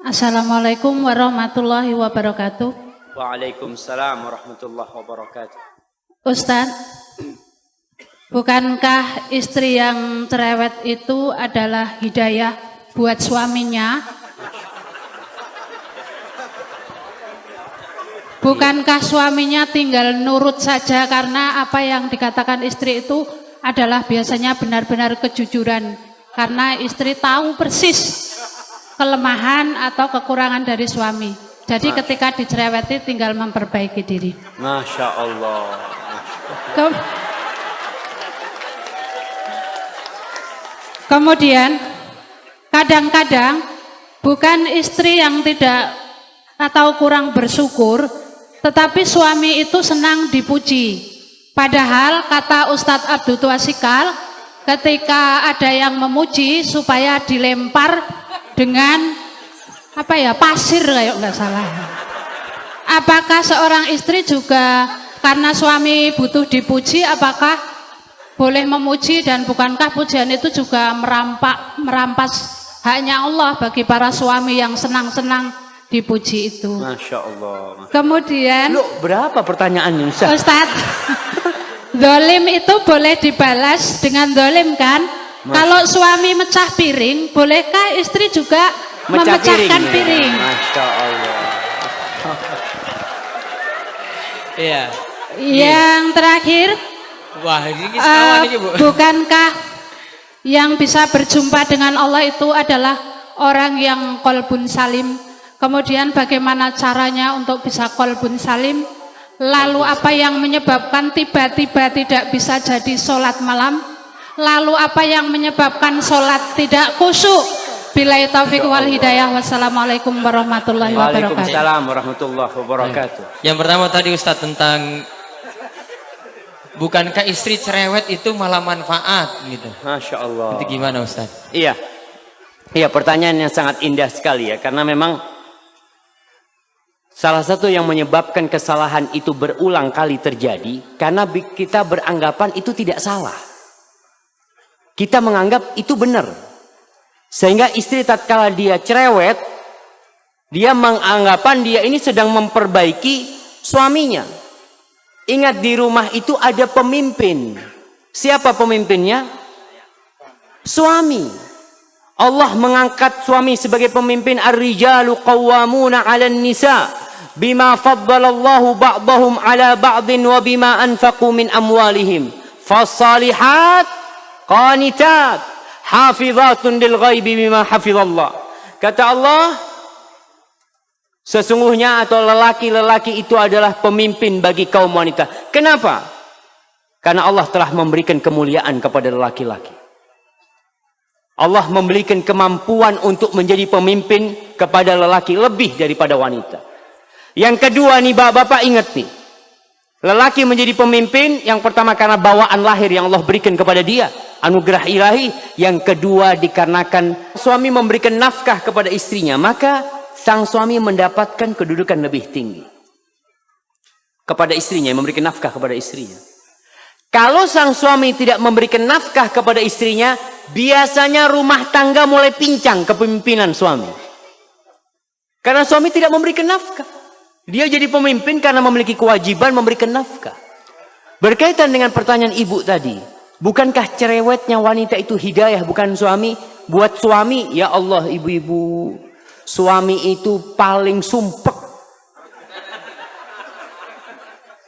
Assalamualaikum warahmatullahi wabarakatuh. Waalaikumsalam warahmatullahi wabarakatuh. Ustadz, bukankah istri yang cerewet itu adalah hidayah buat suaminya? Bukankah suaminya tinggal nurut saja karena apa yang dikatakan istri itu adalah biasanya benar-benar kejujuran, karena istri tahu persis kelemahan atau kekurangan dari suami. Jadi ketika dicereweti tinggal memperbaiki diri. Masya Allah. Kemudian kadang-kadang bukan istri yang tidak atau kurang bersyukur, tetapi suami itu senang dipuji. Padahal kata Ustadz Abdul Tuasikal, ketika ada yang memuji supaya dilempar dengan pasir kayak nggak salah. Apakah seorang istri juga karena suami butuh dipuji, apakah boleh memuji, dan bukankah pujian itu juga merampas haknya Allah bagi para suami yang senang-senang dipuji itu? Masya Allah. Kemudian, Loh, berapa pertanyaannya Ustadz? Dolim itu boleh dibalas dengan dolim kan? Kalau suami mecah piring, bolehkah istri juga memecahkan piring? Masya Allah. Iya. Yang terakhir, Wah, ini kawan ini, Bu. bukankah yang bisa berjumpa dengan Allah itu adalah orang yang qalbun salim? Kemudian bagaimana caranya untuk bisa qalbun salim? Lalu apa yang menyebabkan tiba-tiba tidak bisa jadi sholat malam? Lalu apa yang menyebabkan sholat tidak khusyuk? Billahi taufiq wal hidayah. Wassalamualaikum warahmatullahi wabarakatuh. Waalaikumsalam warahmatullahi wabarakatuh. Yang pertama tadi Ustadz tentang bukankah istri cerewet itu malah manfaat gitu. Masya Allah. Itu gimana Ustadz? Iya. Iya, pertanyaan yang sangat indah sekali ya. Karena memang salah satu yang menyebabkan kesalahan itu berulang kali terjadi karena kita beranggapan itu tidak salah. Kita menganggap itu benar. Sehingga istri tatkala dia cerewet, dia menganggapan dia ini sedang memperbaiki suaminya. Ingat, di rumah itu ada pemimpin. Siapa pemimpinnya? Suami. Allah mengangkat suami sebagai pemimpin. Ar-rijalu qawwamuna 'alan nisa bima faddalallahu ba'dahum 'ala ba'din wa bima anfaqu min amwalihim. Fas-salihat qanitat hafizatun lil ghaibi bima hafizallah. Kata Allah, sesungguhnya atau lelaki-lelaki itu adalah pemimpin bagi kaum wanita. Kenapa? Karena Allah telah memberikan kemuliaan kepada lelaki-laki. Allah memberikan kemampuan untuk menjadi pemimpin kepada lelaki lebih daripada wanita. Yang kedua nih bapak-bapak, ingat nih. Lelaki menjadi pemimpin yang pertama karena bawaan lahir yang Allah berikan kepada dia, anugerah ilahi. Yang kedua dikarenakan suami memberikan nafkah kepada istrinya, maka sang suami mendapatkan kedudukan lebih tinggi kepada istrinya, memberikan nafkah kepada istrinya. Kalau sang suami tidak memberikan nafkah kepada istrinya, biasanya rumah tangga mulai pincang kepemimpinan suami. Karena suami tidak memberikan nafkah. Dia jadi pemimpin karena memiliki kewajiban memberikan nafkah. Berkaitan dengan pertanyaan ibu tadi, bukankah cerewetnya wanita itu hidayah bukan suami? Buat suami, ya Allah ibu-ibu, suami itu paling sumpek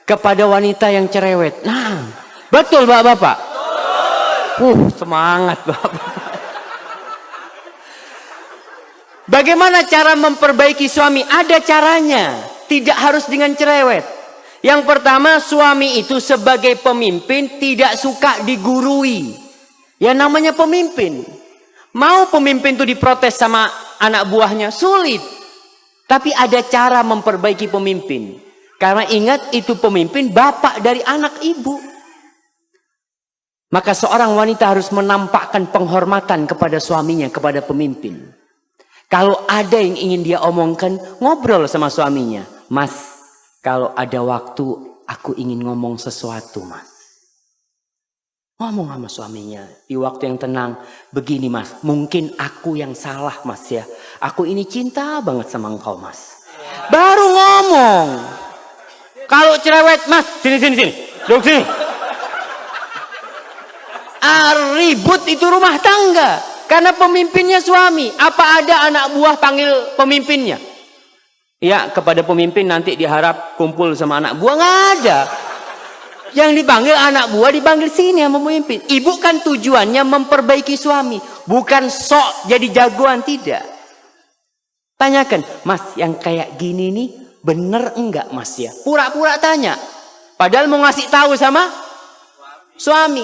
kepada wanita yang cerewet. Nah, betul bapak-bapak? Semangat bapak. Bagaimana cara memperbaiki suami? Ada caranya. Tidak harus dengan cerewet. Yang pertama, suami itu sebagai pemimpin tidak suka digurui. Ya namanya pemimpin. Mau pemimpin itu diprotes sama anak buahnya? Sulit. Tapi ada cara memperbaiki pemimpin. Karena ingat, itu pemimpin bapak dari anak ibu. Maka seorang wanita harus menampakkan penghormatan kepada suaminya, kepada pemimpin. Kalau ada yang ingin dia omongkan, ngobrol sama suaminya. Mas, kalau ada waktu aku ingin ngomong sesuatu, mas. Ngomong sama suaminya di waktu yang tenang. Begini mas, mungkin aku yang salah mas ya. aku ini cinta banget sama engkau mas. Baru ngomong. Kalau cerewet, mas, sini. Duduk sini. Ribut itu rumah tangga. Karena pemimpinnya suami. Apa ada anak buah panggil pemimpinnya? Ya, kepada pemimpin nanti diharap kumpul sama anak buah. Nggak ada. Yang dipanggil anak buah dipanggil sini sama pemimpin. Ibu kan tujuannya memperbaiki suami. Bukan sok jadi jagoan, tidak. Tanyakan, mas yang kayak gini nih bener enggak mas ya? Pura-pura tanya. Padahal mau ngasih tahu sama suami.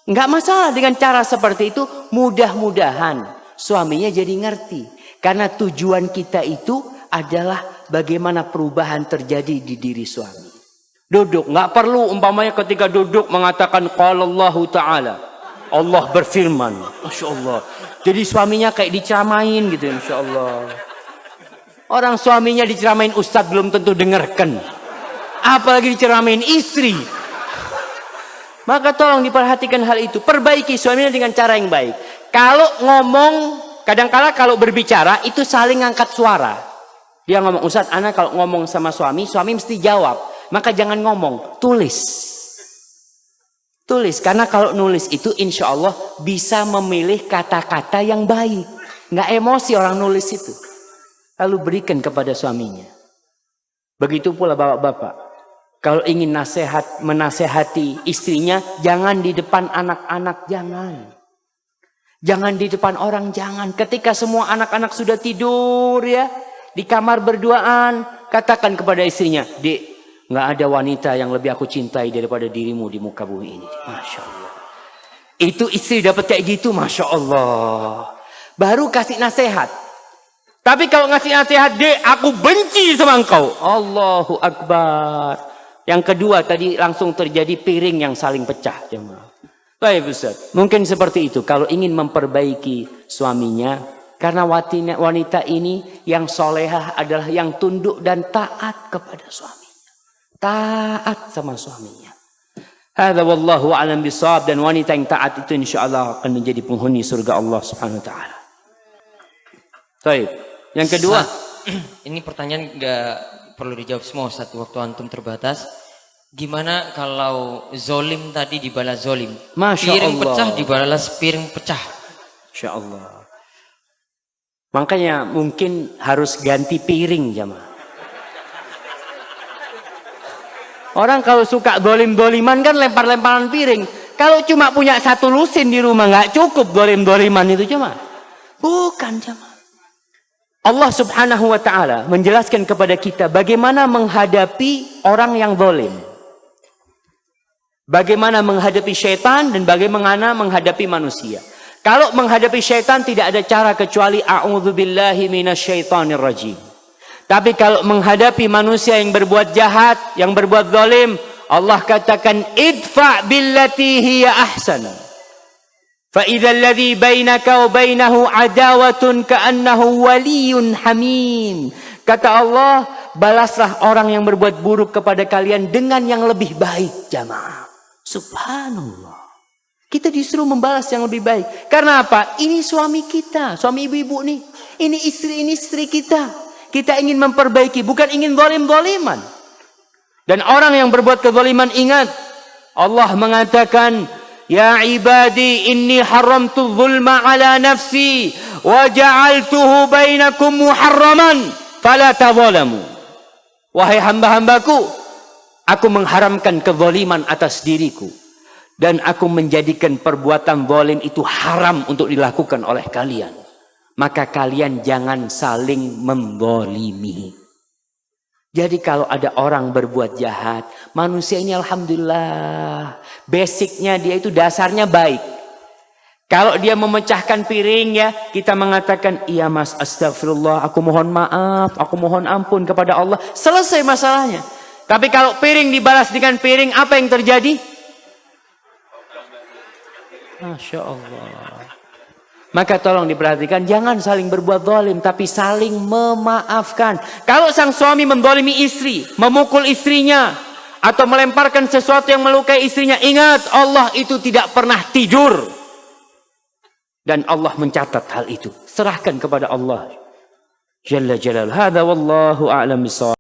Enggak masalah dengan cara seperti itu. Mudah-mudahan suaminya jadi ngerti. Karena tujuan kita itu adalah bagaimana perubahan terjadi di diri suami. Duduk, nggak perlu umpamanya ketika duduk mengatakan qala Allahu Ta'ala. Allah berfirman. Masya Allah. Jadi suaminya kayak diceramain gitu, Masya Allah. Orang suaminya diceramain ustadz belum tentu dengarkan. Apalagi diceramain istri. Maka tolong diperhatikan hal itu. Perbaiki suaminya dengan cara yang baik. Kalau ngomong, kadang-kala kalau berbicara itu saling ngangkat suara. Dia ngomong, ustadz, anak kalau ngomong sama suami mesti jawab. Maka jangan ngomong, tulis. Tulis, karena kalau nulis itu insya Allah bisa memilih kata-kata yang baik. Nggak emosi orang nulis itu. Lalu berikan kepada suaminya. Begitu pula bapak-bapak. Kalau ingin menasehati istrinya, jangan di depan anak-anak, jangan. Jangan di depan orang, jangan. Ketika semua anak-anak sudah tidur ya, di kamar berduaan, katakan kepada istrinya, Dek, nggak ada wanita yang lebih aku cintai daripada dirimu di muka bumi ini. Masya Allah. Itu istri dapat kayak gitu, Masya Allah. Baru kasih nasihat. Tapi kalau ngasih nasihat, Dek, aku benci sama engkau. Allahu Akbar. Yang kedua tadi langsung terjadi piring yang saling pecah. Jemaah. Baik Ustaz. Mungkin seperti itu. Kalau ingin memperbaiki suaminya. Karena wanita ini yang solehah adalah yang tunduk dan taat kepada suami. Taat sama suaminya. Hadza wallahu a'lam bishawab, dan wanita yang taat itu insyaallah akan menjadi penghuni surga Allah Subhanahu wa taala. Baik. Yang kedua, ini pertanyaan nggak perlu dijawab semua, satu waktu antum terbatas. Gimana kalau zolim tadi dibalas zolim? Masya piring Allah. pecah dibalas piring pecah. Masya Allah. Makanya mungkin harus ganti piring jamaah. Orang kalau suka dolim-doliman kan lempar-lemparan piring. Kalau cuma punya satu lusin di rumah nggak cukup dolim-doliman itu cuma. Bukan jemaah. Allah Subhanahu wa taala menjelaskan kepada kita bagaimana menghadapi orang yang dolim. Bagaimana menghadapi syaitan dan bagaimana menghadapi manusia. Kalau menghadapi syaitan tidak ada cara kecuali a'udzubillahi minasyaitonir rajim. Tapi kalau menghadapi manusia yang berbuat jahat, yang berbuat zalim, Allah katakan idfa billati hiya ahsan. Fa idzal ladzi bainaka wa bainahu adawatun ka'annahu waliyyun hamim. Kata Allah, balaslah orang yang berbuat buruk kepada kalian dengan yang lebih baik, jamaah. Subhanallah. Kita disuruh membalas yang lebih baik. Karena apa? Ini suami kita, suami ibu-ibu nih. Ini istri kita. Kita ingin memperbaiki, bukan ingin zalim-zaliman. Dan orang yang berbuat kezaliman, ingat, Allah mengatakan, ya ibadi inni haramtu zulma ala nafsi wa ja'altuhu bainakum muharraman fala tadzalamu. Wahai hamba-hambaku, aku mengharamkan kezaliman atas diriku dan aku menjadikan perbuatan zalim itu haram untuk dilakukan oleh kalian. Maka kalian jangan saling menzalimi. Jadi kalau ada orang berbuat jahat, manusia ini alhamdulillah, basicnya dia itu dasarnya baik. Kalau dia memecahkan piring ya, kita mengatakan, iya mas, astagfirullah, aku mohon maaf, aku mohon ampun kepada Allah. Selesai masalahnya. Tapi kalau piring dibalas dengan piring, apa yang terjadi? Masya Allah. Maka tolong diperhatikan, jangan saling berbuat zalim, tapi saling memaafkan. Kalau sang suami menzalimi istri, memukul istrinya, atau melemparkan sesuatu yang melukai istrinya, ingat, Allah itu tidak pernah tidur. Dan Allah mencatat hal itu. Serahkan kepada Allah jalla jalal. Hadza wallahu a'lam bissawab.